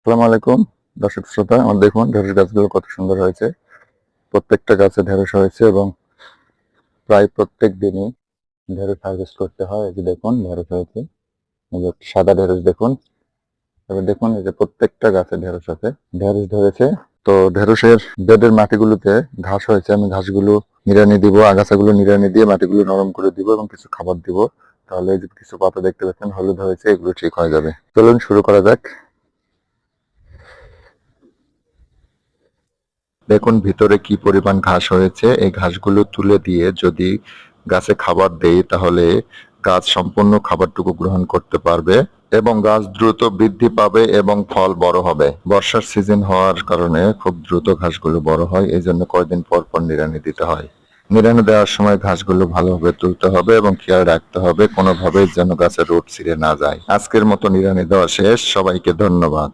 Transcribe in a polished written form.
আসসালামু আলাইকুম দর্শক শ্রোতা, আমার দেখুন ঢেঁড়স গাছগুলো কত সুন্দর হয়েছে। প্রত্যেকটা গাছে ঢেঁড়স হয়েছে এবং প্রায় প্রত্যেক দিনই ঢেঁড়স হারভেস্ট করতে হয়। এই যে দেখুন ঢেঁড়স হয়েছে, এই যে সাদা ঢেঁড়স দেখুন। এবার দেখুন এই যে প্রত্যেকটা গাছে ঢেঁড়স আছে, ঢেঁড়স ধরেছে। তো ঢেঁড়সের বেডের মাটিগুলোতে ঘাস হয়েছে, আমি ঘাসগুলো নিড়ানি দিব, আগাছাগুলো নিড়ানি দিয়ে মাটিগুলো নরম করে দিব এবং কিছু খাবার দিব। তাহলে এই যে কিছু পাতা দেখতে পাচ্ছেন হলুদ হয়েছে, এগুলো ঠিক হয়ে যাবে। চলুন শুরু করা যাক। দেখুন ভিতরে কি পরিমাণ ঘাস হয়েছে। এই ঘাসগুলো তুলে দিয়ে যদি গাছে খাবার দেই তাহলে গাছ সম্পূর্ণ খাবারটুকু গ্রহণ করতে পারবে এবং গাছ দ্রুত বৃদ্ধি পাবে এবং ফল বড় হবে। বর্ষার সিজন হওয়ার কারণে খুব দ্রুত ঘাসগুলো বড় হয়, এই জন্য কয়েকদিন পর পর নিড়ানি দিতে হয়। নিড়ানি দেওয়ার সময় ঘাসগুলো ভালোভাবে তুলতে হবে এবং খেয়াল রাখতে হবে কোনোভাবেই যেন গাছের রুট ছিঁড়ে না যায়। আজকের মতো নিড়ানি দেওয়া শেষ, সবাইকে ধন্যবাদ।